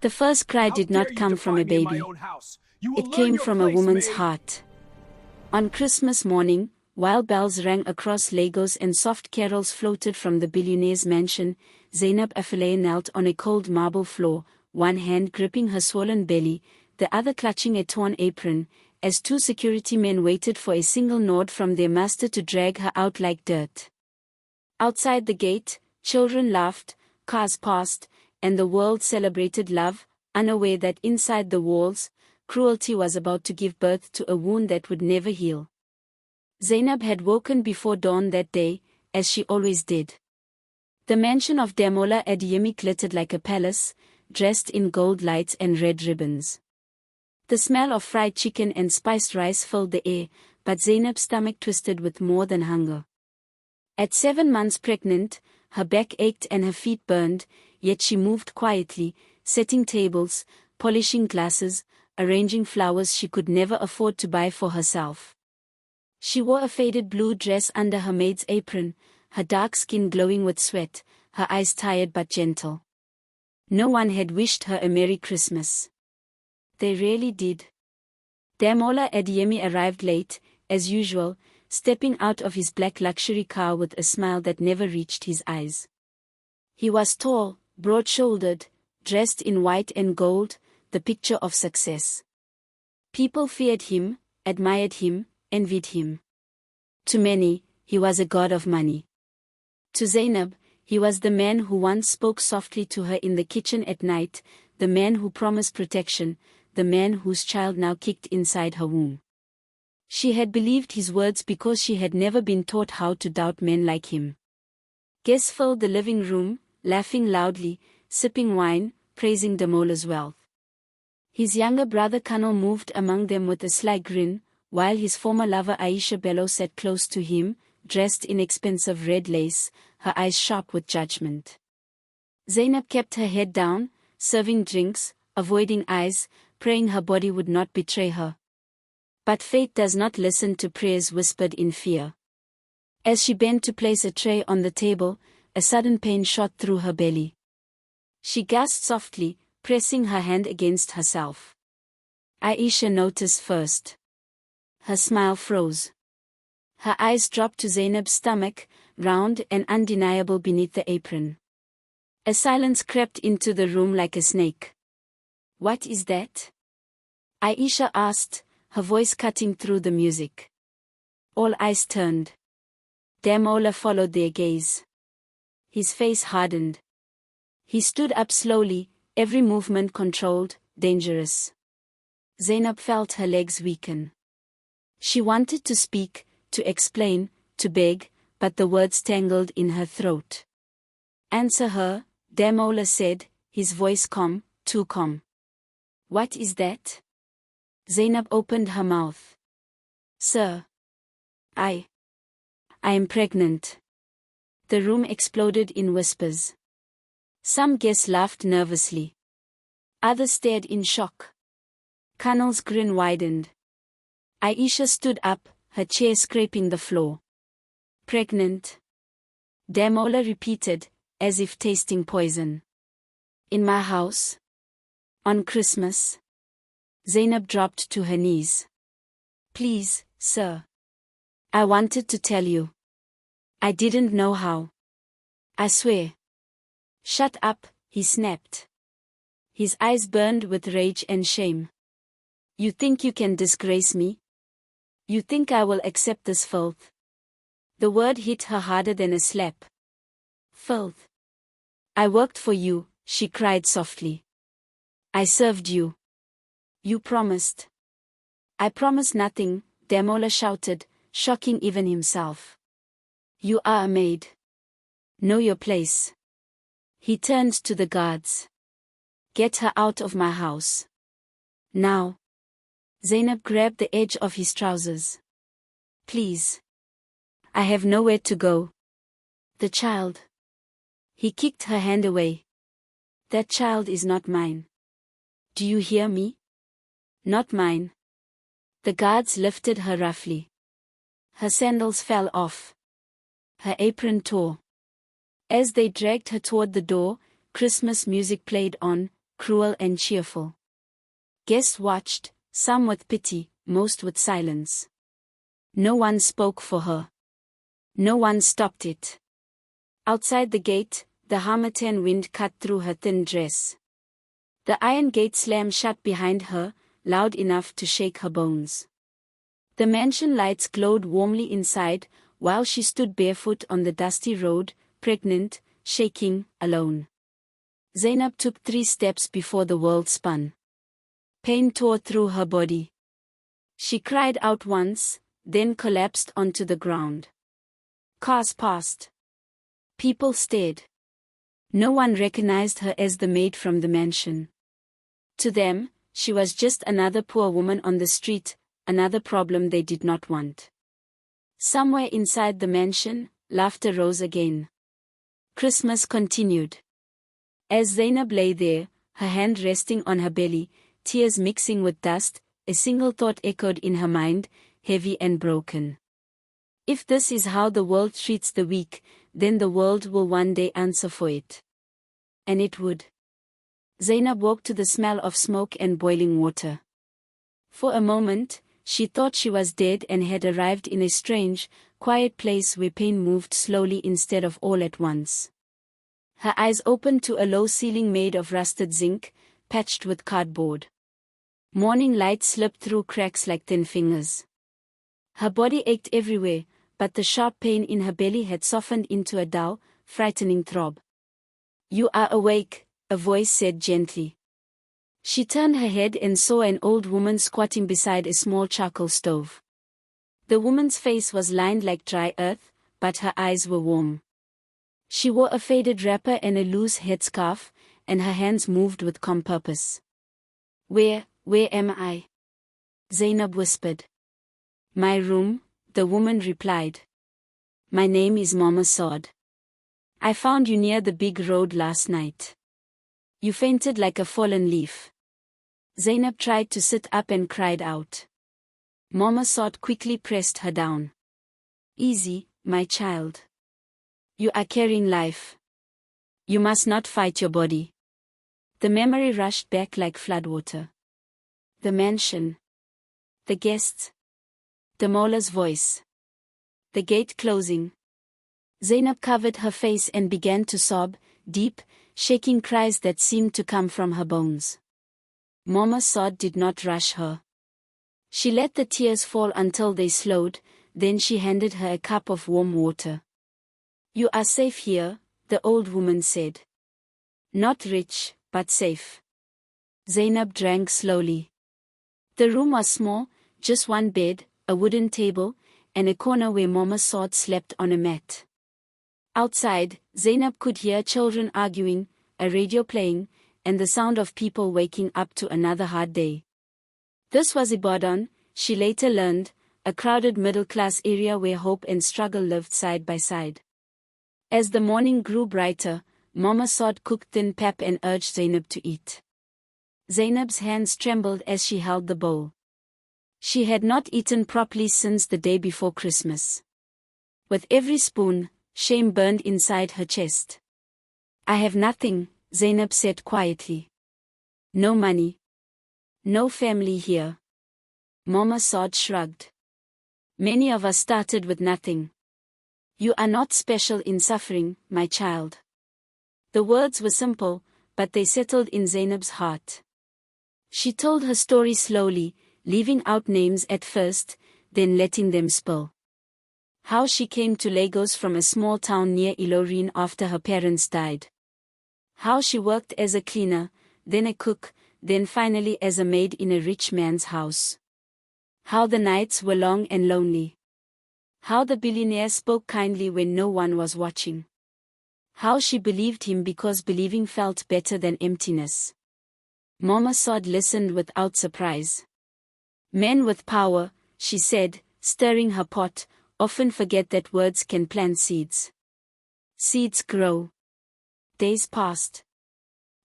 The first cry did not come from a baby. It came from a woman's heart. On Christmas morning, while bells rang across Lagos and soft carols floated from the billionaire's mansion, Zainab Afellay knelt on a cold marble floor, one hand gripping her swollen belly, the other clutching a torn apron, as two security men waited for a single nod from their master to drag her out like dirt. Outside the gate, children laughed, cars passed, and the world celebrated love, unaware that inside the walls, cruelty was about to give birth to a wound that would never heal. Zainab had woken before dawn that day, as she always did. The mansion of Damola Adeyemi glittered like a palace, dressed in gold lights and red ribbons. The smell of fried chicken and spiced rice filled the air, but Zainab's stomach twisted with more than hunger. At 7 months pregnant, her back ached and her feet burned, yet she moved quietly, setting tables, polishing glasses, arranging flowers she could never afford to buy for herself. She wore a faded blue dress under her maid's apron, her dark skin glowing with sweat, her eyes tired but gentle. No one had wished her a Merry Christmas. They really did. Damola Adeyemi arrived late, as usual, stepping out of his black luxury car with a smile that never reached his eyes. He was tall, broad-shouldered, dressed in white and gold, the picture of success. People feared him, admired him, envied him. To many, he was a god of money. To Zainab, he was the man who once spoke softly to her in the kitchen at night, the man who promised protection, the man whose child now kicked inside her womb. She had believed his words because she had never been taught how to doubt men like him. Guests filled the living room, laughing loudly, sipping wine, praising Damola's wealth. His younger brother Colonel moved among them with a sly grin, while his former lover Aisha Bello sat close to him, dressed in expensive red lace, her eyes sharp with judgment. Zainab kept her head down, serving drinks, avoiding eyes, praying her body would not betray her. But fate does not listen to prayers whispered in fear. As she bent to place a tray on the table, a sudden pain shot through her belly. She gasped softly, pressing her hand against herself. Aisha noticed first. Her smile froze. Her eyes dropped to Zainab's stomach, round and undeniable beneath the apron. A silence crept into the room like a snake. "What is that?" Aisha asked, her voice cutting through the music. All eyes turned. Damola followed their gaze. His face hardened. He stood up slowly, every movement controlled, dangerous. Zainab felt her legs weaken. She wanted to speak, to explain, to beg, but the words tangled in her throat. "Answer her," Damola said, his voice calm, too calm. "What is that?" Zainab opened her mouth. "Sir. I am pregnant." The room exploded in whispers. Some guests laughed nervously. Others stared in shock. Colonel's grin widened. Aisha stood up, her chair scraping the floor. "Pregnant?" Damola repeated, as if tasting poison. "In my house? On Christmas?" Zainab dropped to her knees. "Please, sir. I wanted to tell you. I didn't know how. I swear." "Shut up," he snapped. His eyes burned with rage and shame. "You think you can disgrace me? You think I will accept this filth?" The word hit her harder than a slap. "Filth. I worked for you," she cried softly. "I served you. You promised." "I promised nothing," Damola shouted, shocking even himself. "You are a maid. Know your place." He turned to the guards. "Get her out of my house. Now." Zainab grabbed the edge of his trousers. "Please. I have nowhere to go." "The child." He kicked her hand away. "That child is not mine. Do you hear me? Not mine." The guards lifted her roughly. Her sandals fell off. Her apron tore. As they dragged her toward the door, Christmas music played on, cruel and cheerful. Guests watched, some with pity, most with silence. No one spoke for her. No one stopped it. Outside the gate, the harmattan wind cut through her thin dress. The iron gate slammed shut behind her, loud enough to shake her bones. The mansion lights glowed warmly inside, while she stood barefoot on the dusty road, pregnant, shaking, alone. Zainab took 3 steps before the world spun. Pain tore through her body. She cried out once, then collapsed onto the ground. Cars passed. People stared. No one recognized her as the maid from the mansion. To them, she was just another poor woman on the street, another problem they did not want. Somewhere inside the mansion, laughter rose again. Christmas continued. As Zainab lay there, her hand resting on her belly, tears mixing with dust, a single thought echoed in her mind, heavy and broken. If this is how the world treats the weak, then the world will one day answer for it. And it would. Zainab woke to the smell of smoke and boiling water. For a moment, she thought she was dead and had arrived in a strange, quiet place where pain moved slowly instead of all at once. Her eyes opened to a low ceiling made of rusted zinc, patched with cardboard. Morning light slipped through cracks like thin fingers. Her body ached everywhere, but the sharp pain in her belly had softened into a dull, frightening throb. "You are awake," a voice said gently. She turned her head and saw an old woman squatting beside a small charcoal stove. The woman's face was lined like dry earth, but her eyes were warm. She wore a faded wrapper and a loose headscarf, and her hands moved with calm purpose. Where am I?" Zainab whispered. "My room," the woman replied. "My name is Mama Saad. I found you near the big road last night. You fainted like a fallen leaf." Zainab tried to sit up and cried out. Mama Saad quickly pressed her down. "Easy, my child. You are carrying life. You must not fight your body." The memory rushed back like floodwater. The mansion. The guests. The Mola's voice. The gate closing. Zainab covered her face and began to sob, deep, shaking cries that seemed to come from her bones. Mama Saad did not rush her. She let the tears fall until they slowed, then she handed her a cup of warm water. "You are safe here," the old woman said. "Not rich, but safe." Zainab drank slowly. The room was small, just one bed, a wooden table, and a corner where Mama Saad slept on a mat. Outside, Zainab could hear children arguing, a radio playing, and the sound of people waking up to another hard day. This was Ibadan, she later learned, a crowded middle-class area where hope and struggle lived side by side. As the morning grew brighter, Mama Saad cooked thin pap and urged Zainab to eat. Zainab's hands trembled as she held the bowl. She had not eaten properly since the day before Christmas. With every spoon, shame burned inside her chest. "I have nothing," Zainab said quietly. "No money. No family here." Mama Saad shrugged. "Many of us started with nothing. You are not special in suffering, my child." The words were simple, but they settled in Zainab's heart. She told her story slowly, leaving out names at first, then letting them spill. How she came to Lagos from a small town near Ilorin after her parents died. How she worked as a cleaner, then a cook, then finally as a maid in a rich man's house. How the nights were long and lonely. How the billionaire spoke kindly when no one was watching. How she believed him because believing felt better than emptiness. Mama Saad listened without surprise. "Men with power," she said, stirring her pot, "often forget that words can plant seeds. Seeds grow." Days passed.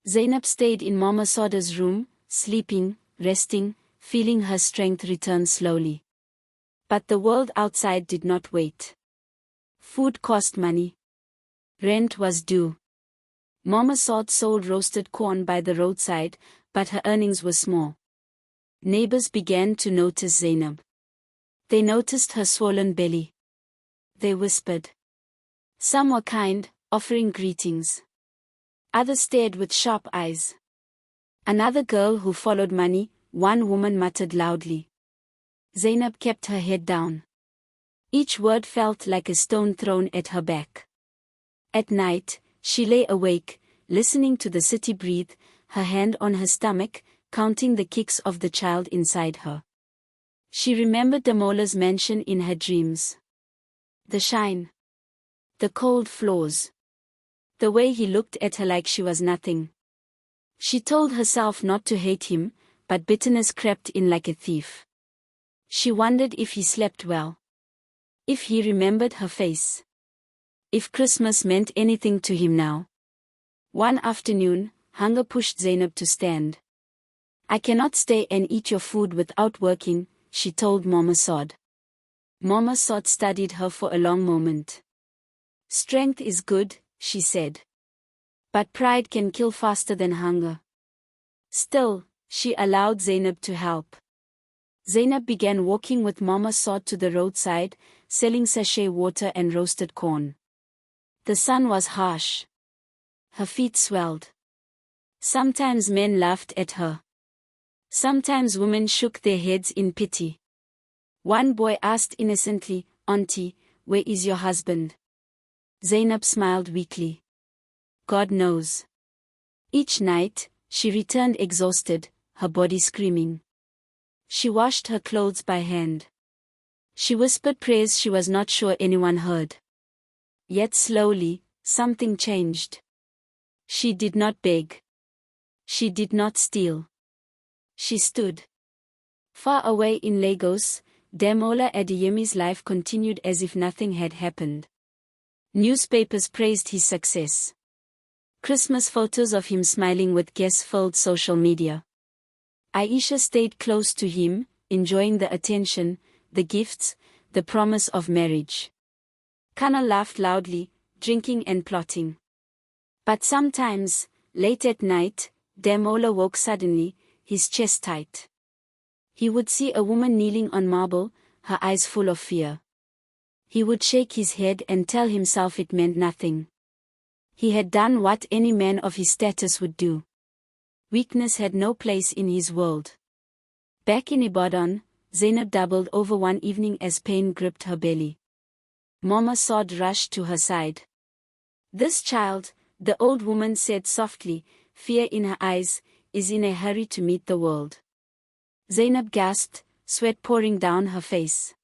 Zainab stayed in Mama Saada's room, sleeping, resting, feeling her strength return slowly. But the world outside did not wait. Food cost money. Rent was due. Mama Sod sold roasted corn by the roadside, but her earnings were small. Neighbors began to notice Zainab. They noticed her swollen belly. They whispered. Some were kind, offering greetings. Others stared with sharp eyes. Another girl who followed money, one woman muttered loudly. Zainab kept her head down. Each word felt like a stone thrown at her back. At night, she lay awake, listening to the city breathe, her hand on her stomach, counting the kicks of the child inside her. She remembered Damola's mansion in her dreams. The shine. The cold floors. The way he looked at her like she was nothing. She told herself not to hate him, but bitterness crept in like a thief. She wondered if he slept well. If he remembered her face. If Christmas meant anything to him now. One afternoon, hunger pushed Zainab to stand. I cannot stay and eat your food without working, she told Mama Sod. Mama Sod studied her for a long moment. Strength is good, she said. But pride can kill faster than hunger. Still, she allowed Zainab to help. Zainab began walking with Mama Sod to the roadside, selling sachet water and roasted corn. The sun was harsh. Her feet swelled. Sometimes men laughed at her. Sometimes women shook their heads in pity. One boy asked innocently, Auntie, where is your husband? Zainab smiled weakly. God knows. Each night, she returned exhausted, her body screaming. She washed her clothes by hand. She whispered prayers she was not sure anyone heard. Yet slowly, something changed. She did not beg. She did not steal. She stood. Far away in Lagos, Damola Adeyemi's life continued as if nothing had happened. Newspapers praised his success. Christmas photos of him smiling with guests filled social media. Aisha stayed close to him, enjoying the attention, the gifts, the promise of marriage. Kana laughed loudly, drinking and plotting. But sometimes, late at night, Damola woke suddenly, his chest tight. He would see a woman kneeling on marble, her eyes full of fear. He would shake his head and tell himself it meant nothing. He had done what any man of his status would do. Weakness had no place in his world. Back in Ibadan, Zainab doubled over one evening as pain gripped her belly. Mama Sod rushed to her side. This child, the old woman said softly, fear in her eyes, is in a hurry to meet the world. Zainab gasped, sweat pouring down her face.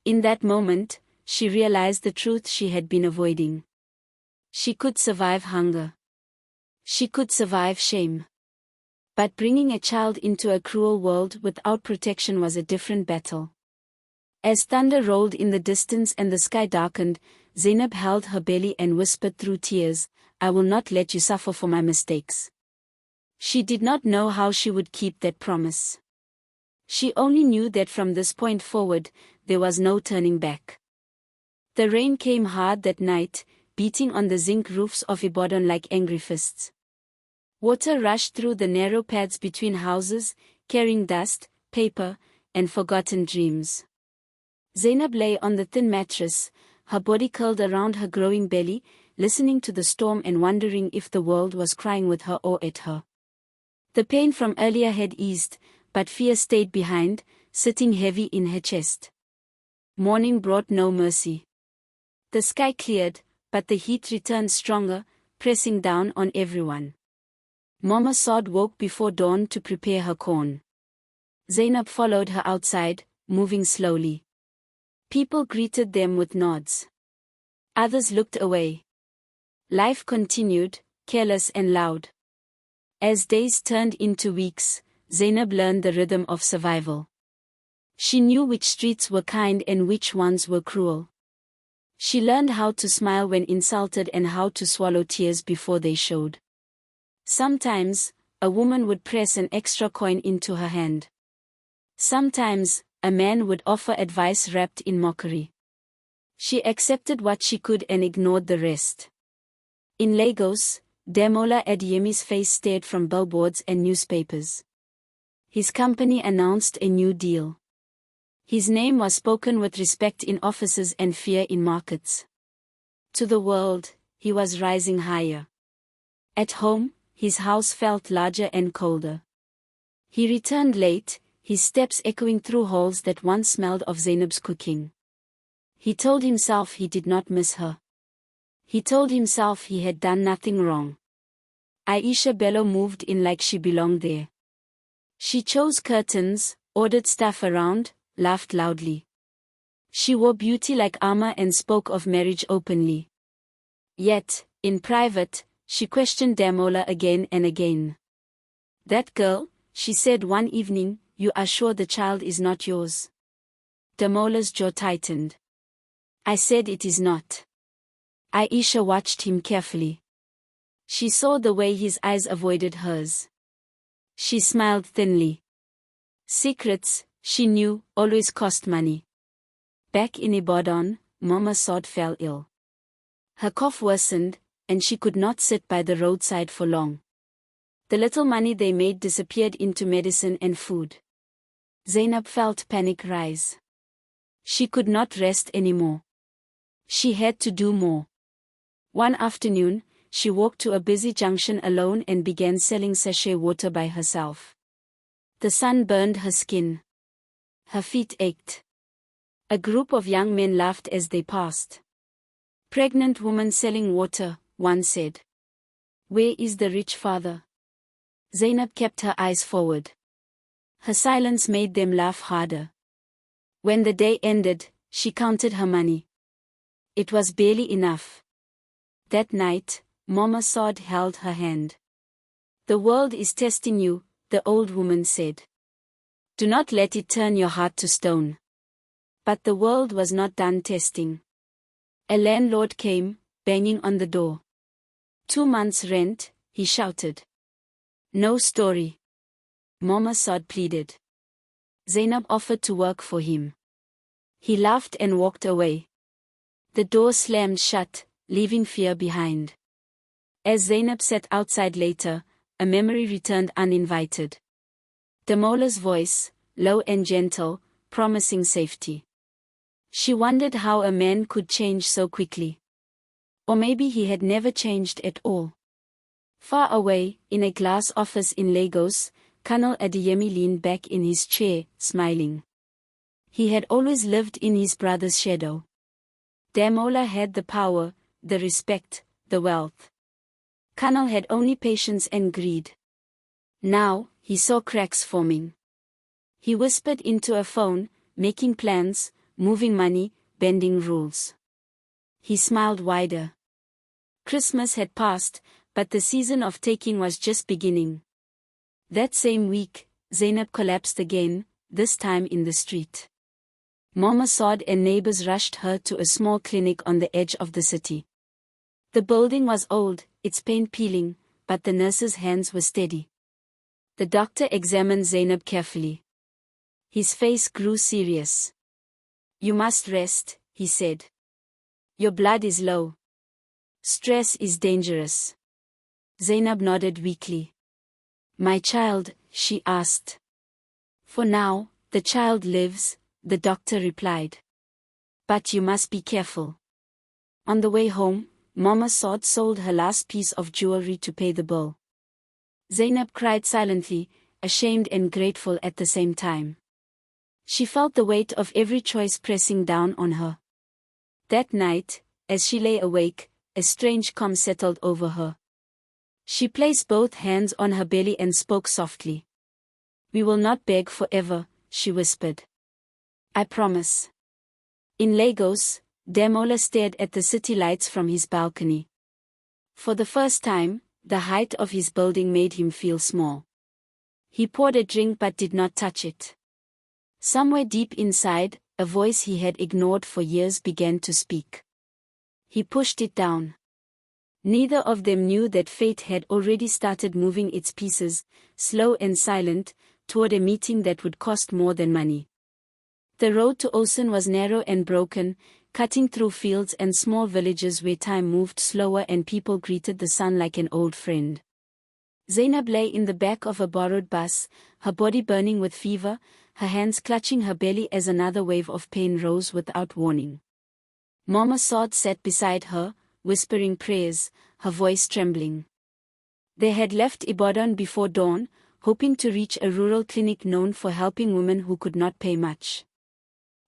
In that moment, she realized the truth she had been avoiding. She could survive hunger. She could survive shame. But bringing a child into a cruel world without protection was a different battle. As thunder rolled in the distance and the sky darkened, Zainab held her belly and whispered through tears, I will not let you suffer for my mistakes. She did not know how she would keep that promise. She only knew that from this point forward, there was no turning back. The rain came hard that night, beating on the zinc roofs of Ibadan like angry fists. Water rushed through the narrow paths between houses, carrying dust, paper, and forgotten dreams. Zainab lay on the thin mattress, her body curled around her growing belly, listening to the storm and wondering if the world was crying with her or at her. The pain from earlier had eased, but fear stayed behind, sitting heavy in her chest. Morning brought no mercy. The sky cleared, but the heat returned stronger, pressing down on everyone. Mama Sod woke before dawn to prepare her corn. Zainab followed her outside, moving slowly. People greeted them with nods. Others looked away. Life continued, careless and loud. As days turned into weeks, Zainab learned the rhythm of survival. She knew which streets were kind and which ones were cruel. She learned how to smile when insulted and how to swallow tears before they showed. Sometimes, a woman would press an extra coin into her hand. Sometimes, a man would offer advice wrapped in mockery. She accepted what she could and ignored the rest. In Lagos, Demola Adeyemi's face stared from billboards and newspapers. His company announced a new deal. His name was spoken with respect in offices and fear in markets. To the world, he was rising higher. At home, his house felt larger and colder. He returned late, his steps echoing through halls that once smelled of Zainab's cooking. He told himself he did not miss her. He told himself he had done nothing wrong. Aisha Bello moved in like she belonged there. She chose curtains, ordered staff around, laughed loudly. She wore beauty like armor and spoke of marriage openly. Yet, in private, she questioned Demola again and again. "That girl," she said one evening, "you are sure the child is not yours?" Demola's jaw tightened. "I said it is not." Aisha watched him carefully. She saw the way his eyes avoided hers. She smiled thinly. Secrets, she knew, always cost money. Back in Ibadan, Mama Saad fell ill. Her cough worsened, and she could not sit by the roadside for long. The little money they made disappeared into medicine and food. Zainab felt panic rise. She could not rest anymore. She had to do more. One afternoon, she walked to a busy junction alone and began selling sachet water by herself. The sun burned her skin. Her feet ached. A group of young men laughed as they passed. "Pregnant woman selling water," one said. "Where is the rich father?" Zainab kept her eyes forward. Her silence made them laugh harder. When the day ended, she counted her money. It was barely enough. That night, Mama Saad held her hand. "The world is testing you," the old woman said. "Do not let it turn your heart to stone." But the world was not done testing. A landlord came, banging on the door. 2 months' rent, he shouted. "No story." Mama Saad pleaded. Zainab offered to work for him. He laughed and walked away. The door slammed shut, leaving fear behind. As Zainab sat outside later, a memory returned uninvited. Demola's voice, low and gentle, promising safety. She wondered how a man could change so quickly. Or maybe he had never changed at all. Far away, in a glass office in Lagos, Colonel Adeyemi leaned back in his chair, smiling. He had always lived in his brother's shadow. Demola had the power, the respect, the wealth. Colonel had only patience and greed. Now, he saw cracks forming. He whispered into a phone, making plans, moving money, bending rules. He smiled wider. Christmas had passed, but the season of taking was just beginning. That same week, Zainab collapsed again, this time in the street. Mama Saad and neighbors rushed her to a small clinic on the edge of the city. The building was old, its paint peeling, but the nurse's hands were steady. The doctor examined Zainab carefully. His face grew serious. "You must rest," he said. "Your blood is low. Stress is dangerous." Zainab nodded weakly. "My child?" she asked. "For now, the child lives," the doctor replied. "But you must be careful." On the way home, Mama Saad sold her last piece of jewelry to pay the bill. Zainab cried silently, ashamed and grateful at the same time. She felt the weight of every choice pressing down on her. That night, as she lay awake, a strange calm settled over her. She placed both hands on her belly and spoke softly. "We will not beg forever," she whispered. "I promise." In Lagos, Demola stared at the city lights from his balcony. For the first time, the height of his building made him feel small. He poured a drink but did not touch it. Somewhere deep inside, a voice he had ignored for years began to speak. He pushed it down. Neither of them knew that fate had already started moving its pieces, slow and silent, toward a meeting that would cost more than money. The road to Osun was narrow and broken, cutting through fields and small villages where time moved slower and people greeted the sun like an old friend. Zainab lay in the back of a borrowed bus, her body burning with fever, her hands clutching her belly as another wave of pain rose without warning. Mama Saad sat beside her, whispering prayers, her voice trembling. They had left Ibadan before dawn, hoping to reach a rural clinic known for helping women who could not pay much.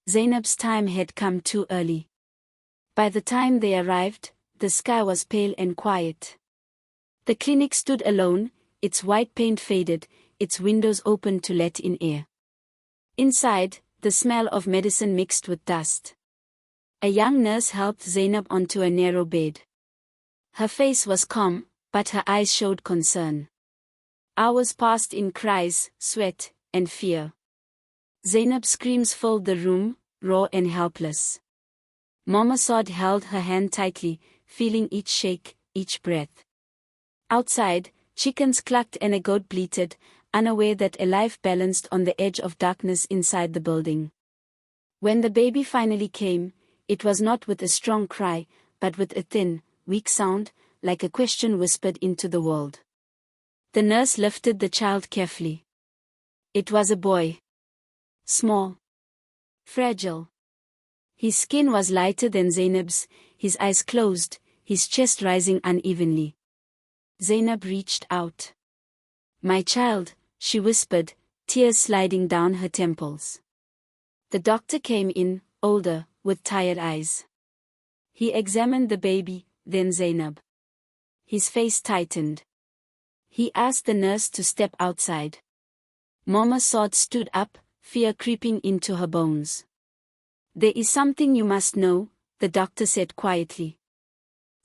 Zainab's time had come too early. By the time they arrived, the sky was pale and quiet. The clinic stood alone, its white paint faded, its windows open to let in air. Inside, the smell of medicine mixed with dust. A young nurse helped Zainab onto a narrow bed. Her face was calm, but her eyes showed concern. Hours passed in cries, sweat, and fear. Zainab's screams filled the room, raw and helpless. Mama Saad held her hand tightly, feeling each shake, each breath. Outside, chickens clucked and a goat bleated, unaware that a life balanced on the edge of darkness inside the building. When the baby finally came, it was not with a strong cry, but with a thin, weak sound, like a question whispered into the world. The nurse lifted the child carefully. It was a boy. Small. Fragile. His skin was lighter than Zainab's, his eyes closed, his chest rising unevenly. Zainab reached out. "My child," she whispered, tears sliding down her temples. The doctor came in, older, with tired eyes. He examined the baby, then Zainab. His face tightened. He asked the nurse to step outside. Mama Saad stood up, fear creeping into her bones. "There is something you must know," the doctor said quietly.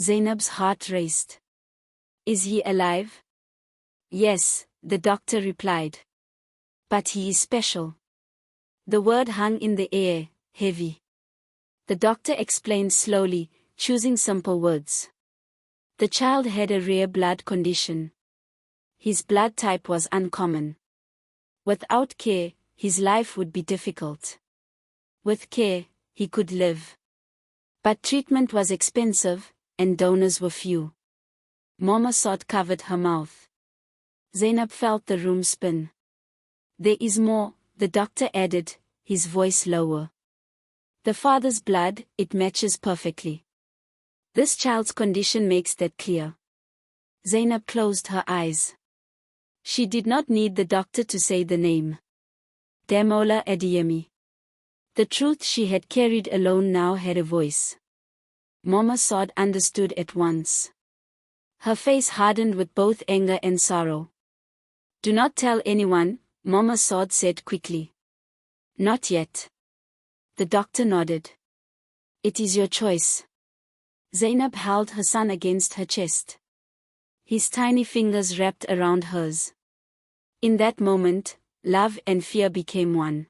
Zainab's heart raced. "Is he alive?" "Yes," the doctor replied. "But he is special." The word hung in the air, heavy. The doctor explained slowly, choosing simple words. The child had a rare blood condition. His blood type was uncommon. Without care, his life would be difficult. With care, he could live. But treatment was expensive, and donors were few. Mama Saad covered her mouth. Zainab felt the room spin. "There is more," the doctor added, his voice lower. "The father's blood, it matches perfectly. This child's condition makes that clear." Zainab closed her eyes. She did not need the doctor to say the name. Damola Adeyemi. The truth she had carried alone now had a voice. Mama Saad understood at once. Her face hardened with both anger and sorrow. "Do not tell anyone," Mama Saad said quickly. "Not yet." The doctor nodded. "It is your choice." Zainab held her son against her chest. His tiny fingers wrapped around hers. In that moment, love and fear became one.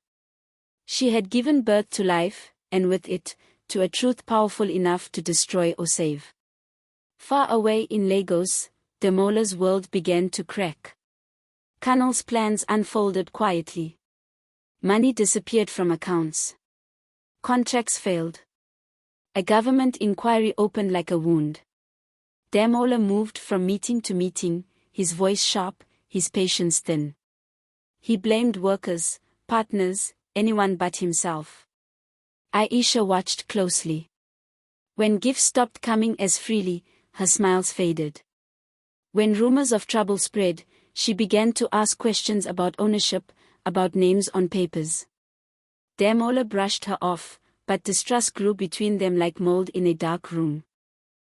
She had given birth to life, and with it, to a truth powerful enough to destroy or save. Far away in Lagos, Demola's world began to crack. Colonel's plans unfolded quietly. Money disappeared from accounts. Contracts failed. A government inquiry opened like a wound. Damola moved from meeting to meeting, his voice sharp, his patience thin. He blamed workers, partners, anyone but himself. Aisha watched closely. When gifts stopped coming as freely, her smiles faded. When rumors of trouble spread, she began to ask questions about ownership, about names on papers. Damola brushed her off, but distrust grew between them like mold in a dark room.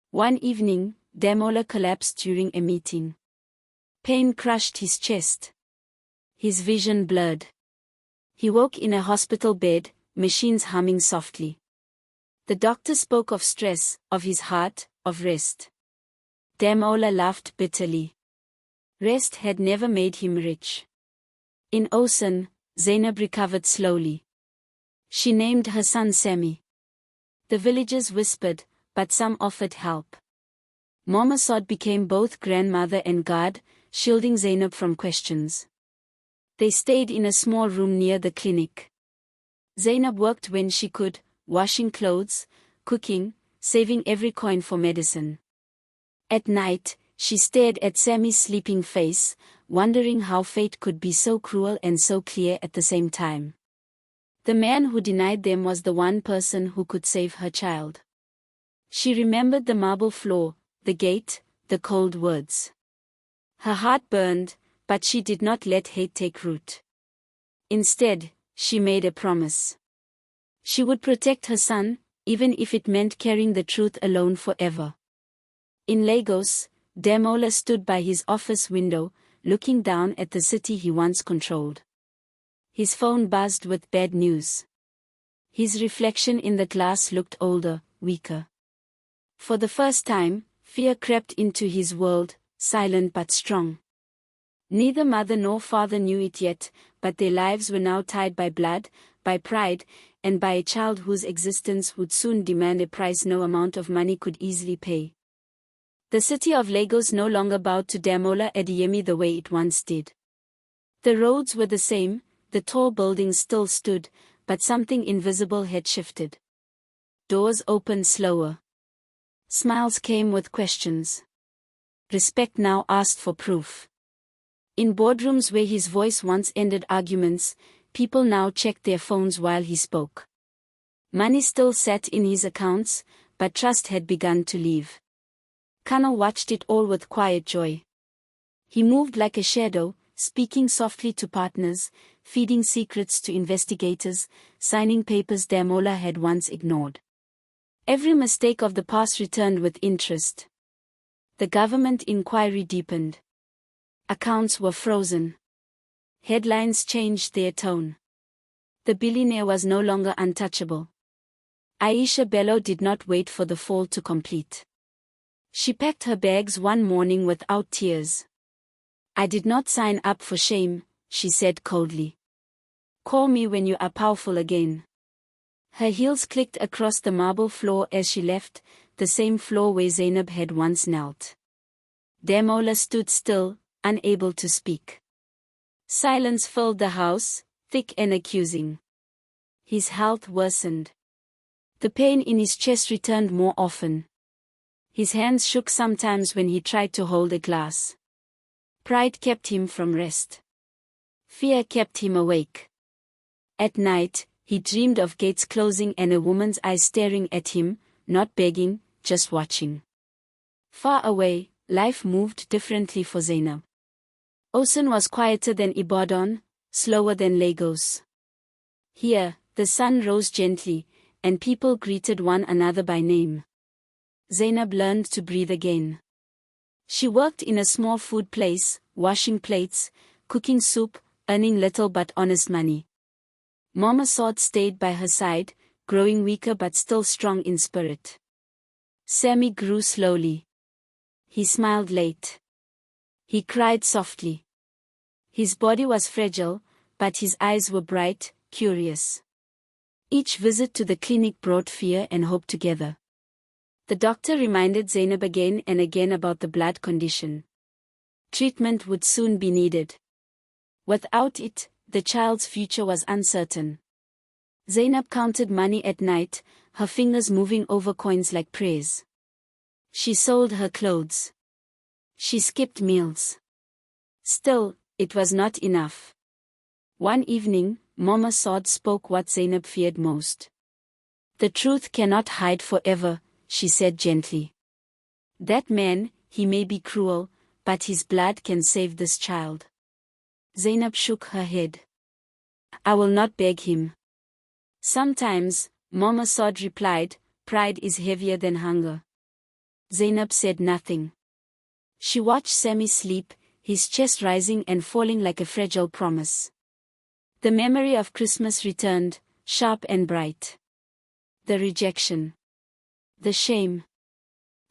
One evening, Damola collapsed during a meeting. Pain crushed his chest. His vision blurred. He woke in a hospital bed, machines humming softly. The doctor spoke of stress, of his heart, of rest. Damola laughed bitterly. Rest had never made him rich. In Osun, Zainab recovered slowly. She named her son Sami. The villagers whispered, but some offered help. Mama Saad became both grandmother and guard, shielding Zainab from questions. They stayed in a small room near the clinic. Zainab worked when she could, washing clothes, cooking, saving every coin for medicine. At night, she stared at Sammy's sleeping face, wondering how fate could be so cruel and so clear at the same time. The man who denied them was the one person who could save her child. She remembered the marble floor, the gate, the cold words. Her heart burned, but she did not let hate take root. Instead, she made a promise. She would protect her son, even if it meant carrying the truth alone forever. In Lagos, Damola stood by his office window, looking down at the city he once controlled. His phone buzzed with bad news. His reflection in the glass looked older, weaker. For the first time, fear crept into his world, silent but strong. Neither mother nor father knew it yet, but their lives were now tied by blood, by pride, and by a child whose existence would soon demand a price no amount of money could easily pay. The city of Lagos no longer bowed to Damola Adeyemi the way it once did. The roads were the same, the tall buildings still stood, but something invisible had shifted. Doors opened slower. Smiles came with questions. Respect now asked for proof. In boardrooms where his voice once ended arguments, people now checked their phones while he spoke. Money still sat in his accounts, but trust had begun to leave. Kano watched it all with quiet joy. He moved like a shadow, speaking softly to partners, feeding secrets to investigators, signing papers Damola had once ignored. Every mistake of the past returned with interest. The government inquiry deepened. Accounts were frozen. Headlines changed their tone. The billionaire was no longer untouchable. Aisha Bello did not wait for the fall to complete. She packed her bags one morning without tears. "I did not sign up for shame," she said coldly. "Call me when you are powerful again." Her heels clicked across the marble floor as she left, the same floor where Zainab had once knelt. Damola stood still, unable to speak. Silence filled the house, thick and accusing. His health worsened. The pain in his chest returned more often. His hands shook sometimes when he tried to hold a glass. Pride kept him from rest. Fear kept him awake. At night, he dreamed of gates closing and a woman's eyes staring at him, not begging, just watching. Far away, life moved differently for Zainab. Osun was quieter than Ibadan, slower than Lagos. Here, the sun rose gently, and people greeted one another by name. Zainab learned to breathe again. She worked in a small food place, washing plates, cooking soup, earning little but honest money. Mama Saud stayed by her side, growing weaker but still strong in spirit. Sammy grew slowly. He smiled late. He cried softly. His body was fragile, but his eyes were bright, curious. Each visit to the clinic brought fear and hope together. The doctor reminded Zainab again and again about the blood condition. Treatment would soon be needed. Without it, the child's future was uncertain. Zainab counted money at night, her fingers moving over coins like prayers. She sold her clothes. She skipped meals. Still, it was not enough. One evening, Mama Saud spoke what Zainab feared most. "The truth cannot hide forever," she said gently. "That man, he may be cruel, but his blood can save this child." Zainab shook her head. "I will not beg him." "Sometimes," Mama Saud replied, "pride is heavier than hunger." Zainab said nothing. She watched Sammy sleep, his chest rising and falling like a fragile promise. The memory of Christmas returned, sharp and bright. The rejection. The shame.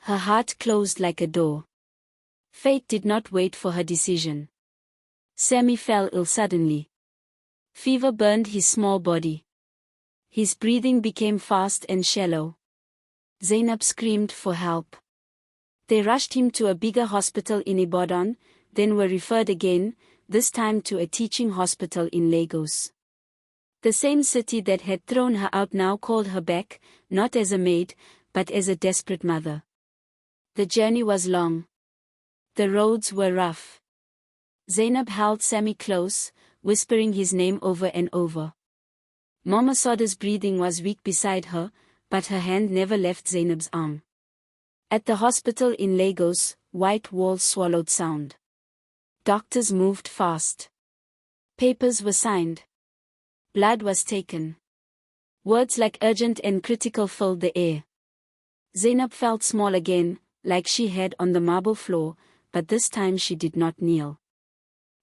Her heart closed like a door. Fate did not wait for her decision. Sammy fell ill suddenly. Fever burned his small body. His breathing became fast and shallow. Zainab screamed for help. They rushed him to a bigger hospital in Ibadan, then were referred again, this time to a teaching hospital in Lagos. The same city that had thrown her out now called her back, not as a maid, but as a desperate mother. The journey was long. The roads were rough. Zainab held Sammy close, whispering his name over and over. Mama Soda's breathing was weak beside her, but her hand never left Zainab's arm. At the hospital in Lagos, white walls swallowed sound. Doctors moved fast. Papers were signed. Blood was taken. Words like urgent and critical filled the air. Zainab felt small again, like she had on the marble floor, but this time she did not kneel.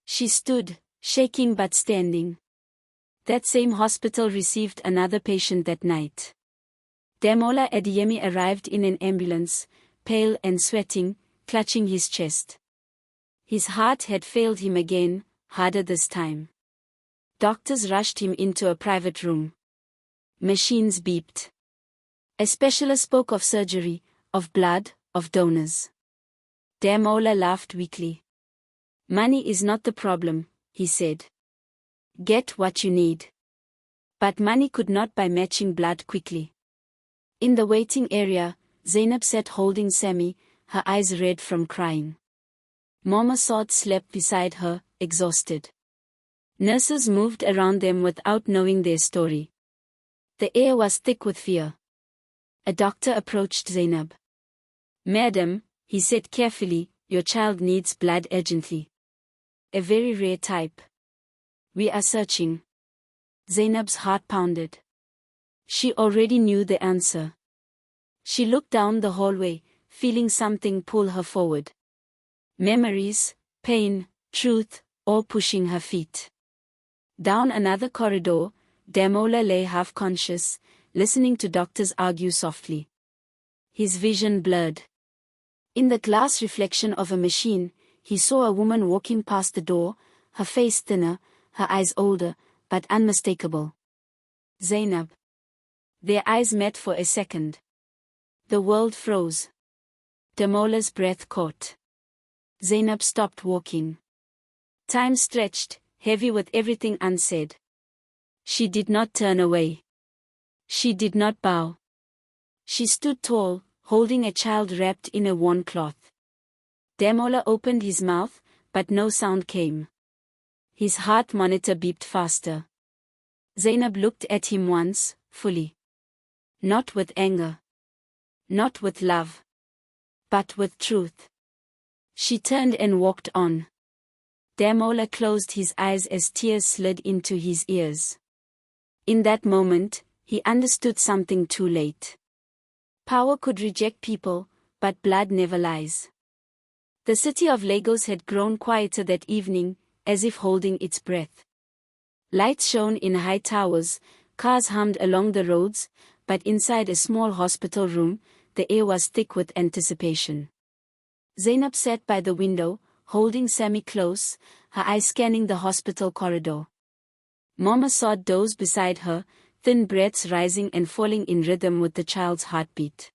She stood, shaking but standing. That same hospital received another patient that night. Damola Adeyemi arrived in an ambulance, pale and sweating, clutching his chest. His heart had failed him again, harder this time. Doctors rushed him into a private room. Machines beeped. A specialist spoke of surgery, of blood, of donors. Damola laughed weakly. "Money is not the problem," he said. "Get what you need." But money could not buy matching blood quickly. In the waiting area, Zainab sat holding Sammy, her eyes red from crying. Mama Saad slept beside her, exhausted. Nurses moved around them without knowing their story. The air was thick with fear. A doctor approached Zainab. "Madam," he said carefully, "your child needs blood urgently. A very rare type. We are searching." Zainab's heart pounded. She already knew the answer. She looked down the hallway, feeling something pull her forward. Memories, pain, truth, all pushing her feet. Down another corridor, Damola lay half-conscious, listening to doctors argue softly. His vision blurred. In the glass reflection of a machine, he saw a woman walking past the door, her face thinner, her eyes older, but unmistakable. Zainab. Their eyes met for a second. The world froze. Damola's breath caught. Zainab stopped walking. Time stretched, heavy with everything unsaid. She did not turn away. She did not bow. She stood tall, holding a child wrapped in a worn cloth. Damola opened his mouth, but no sound came. His heart monitor beeped faster. Zainab looked at him once, fully. Not with anger. Not with love. But with truth. She turned and walked on. Damola closed his eyes as tears slid into his ears. In that moment, he understood something too late. Power could reject people, but blood never lies. The city of Lagos had grown quieter that evening, as if holding its breath. Lights shone in high towers, cars hummed along the roads, but inside a small hospital room, the air was thick with anticipation. Zainab sat by the window, holding Sammy close, her eyes scanning the hospital corridor. Mama Saad dozed beside her, thin breaths rising and falling in rhythm with the child's heartbeat.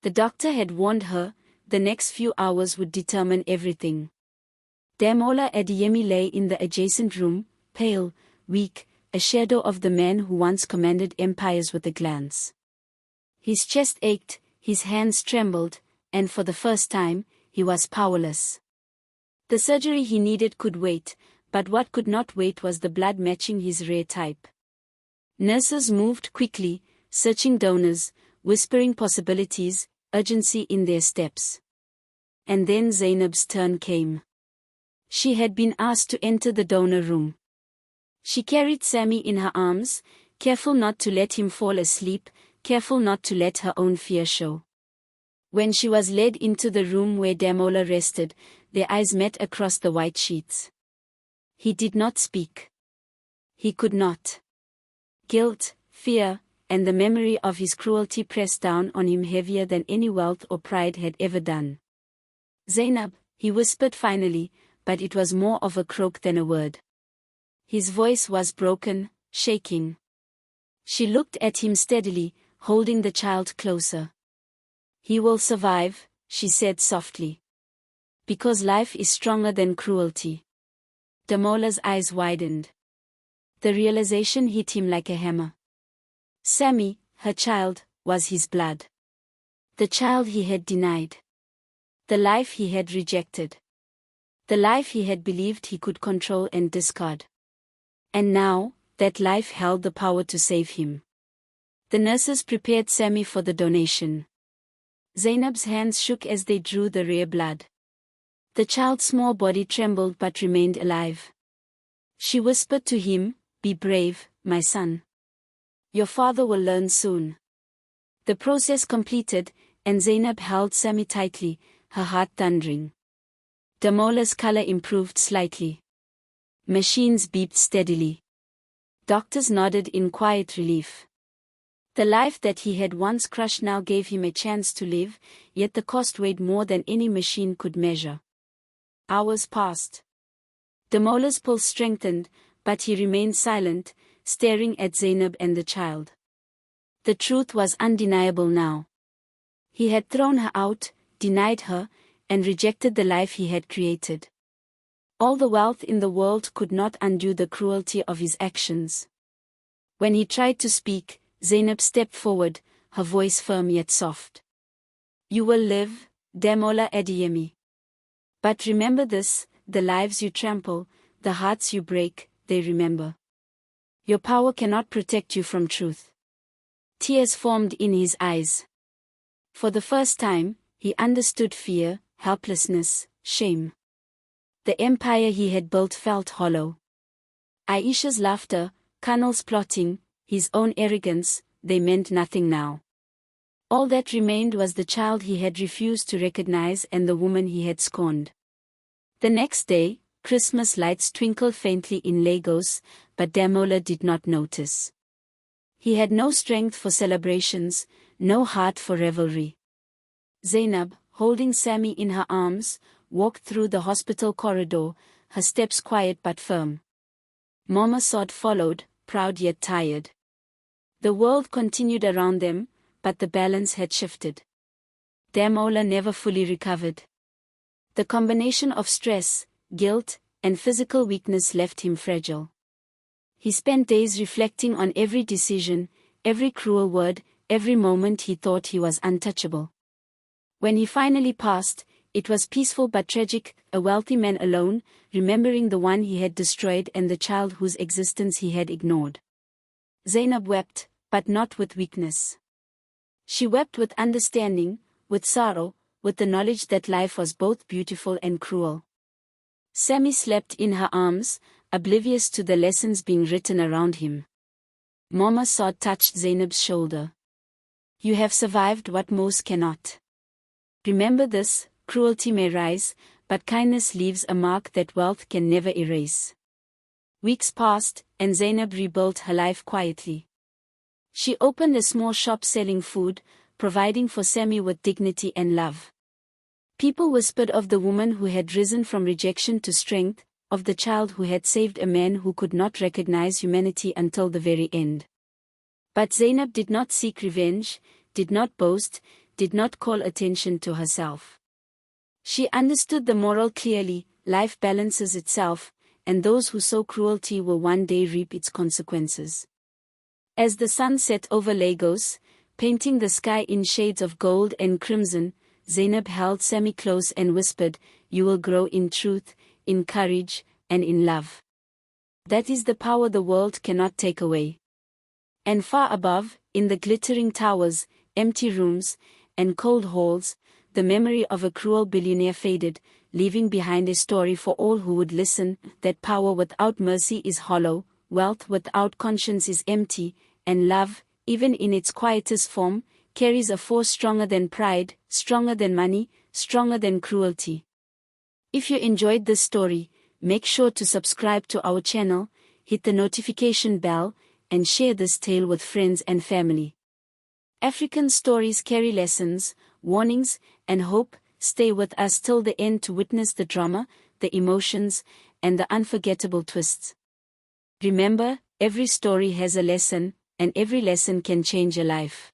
The doctor had warned her, the next few hours would determine everything. Damola Adeyemi lay in the adjacent room, pale, weak, a shadow of the man who once commanded empires with a glance. His chest ached, his hands trembled, and for the first time, he was powerless. The surgery he needed could wait, but what could not wait was the blood matching his rare type. Nurses moved quickly, searching donors, whispering possibilities, urgency in their steps. And then Zainab's turn came. She had been asked to enter the donor room. She carried Sammy in her arms, careful not to let him fall asleep, careful not to let her own fear show. When she was led into the room where Damola rested, their eyes met across the white sheets. He did not speak. He could not. Guilt, fear, and the memory of his cruelty pressed down on him heavier than any wealth or pride had ever done. "Zainab," he whispered finally, but it was more of a croak than a word. His voice was broken, shaking. She looked at him steadily, holding the child closer. "He will survive," she said softly. "Because life is stronger than cruelty." Damola's eyes widened. The realization hit him like a hammer. Sammy, her child, was his blood. The child he had denied. The life he had rejected. The life he had believed he could control and discard. And now, that life held the power to save him. The nurses prepared Sammy for the donation. Zainab's hands shook as they drew the rare blood. The child's small body trembled but remained alive. She whispered to him, "Be brave, my son. Your father will learn soon." The process completed, and Zainab held Sammy tightly, her heart thundering. Damola's color improved slightly. Machines beeped steadily. Doctors nodded in quiet relief. The life that he had once crushed now gave him a chance to live, yet the cost weighed more than any machine could measure. Hours passed. Damola's pulse strengthened, but he remained silent, staring at Zainab and the child. The truth was undeniable now. He had thrown her out, denied her, and rejected the life he had created. All the wealth in the world could not undo the cruelty of his actions. When he tried to speak, Zainab stepped forward, her voice firm yet soft. "You will live, Damola Adeyemi. But remember this, the lives you trample, the hearts you break, they remember. Your power cannot protect you from truth." Tears formed in his eyes. For the first time, he understood fear, helplessness, shame. The empire he had built felt hollow. Aisha's laughter, Colonel's plotting, his own arrogance, they meant nothing now. All that remained was the child he had refused to recognize and the woman he had scorned. The next day, Christmas lights twinkled faintly in Lagos, but Damola did not notice. He had no strength for celebrations, no heart for revelry. Zainab, holding Sammy in her arms, walked through the hospital corridor, her steps quiet but firm. Mama Sod followed, proud yet tired. The world continued around them, but the balance had shifted. Damola never fully recovered. The combination of stress, guilt, and physical weakness left him fragile. He spent days reflecting on every decision, every cruel word, every moment he thought he was untouchable. When he finally passed, it was peaceful but tragic, a wealthy man alone, remembering the one he had destroyed and the child whose existence he had ignored. Zainab wept, but not with weakness. She wept with understanding, with sorrow, with the knowledge that life was both beautiful and cruel. Sammy slept in her arms, oblivious to the lessons being written around him. Mama Sod touched Zainab's shoulder. "You have survived what most cannot. Remember this, cruelty may rise, but kindness leaves a mark that wealth can never erase." Weeks passed, and Zainab rebuilt her life quietly. She opened a small shop selling food, providing for Sammy with dignity and love. People whispered of the woman who had risen from rejection to strength, of the child who had saved a man who could not recognize humanity until the very end. But Zainab did not seek revenge, did not boast, did not call attention to herself. She understood the moral clearly: life balances itself, and those who sow cruelty will one day reap its consequences. As the sun set over Lagos, painting the sky in shades of gold and crimson, Zainab held Sammy close and whispered, "You will grow in truth, in courage, and in love. That is the power the world cannot take away." And far above, in the glittering towers, empty rooms, and cold halls, the memory of a cruel billionaire faded, leaving behind a story for all who would listen, that power without mercy is hollow, wealth without conscience is empty, and love, even in its quietest form, carries a force stronger than pride, stronger than money, stronger than cruelty. If you enjoyed this story, make sure to subscribe to our channel, hit the notification bell, and share this tale with friends and family. African stories carry lessons, warnings, and hope. Stay with us till the end to witness the drama, the emotions, and the unforgettable twists. Remember, every story has a lesson, and every lesson can change a life.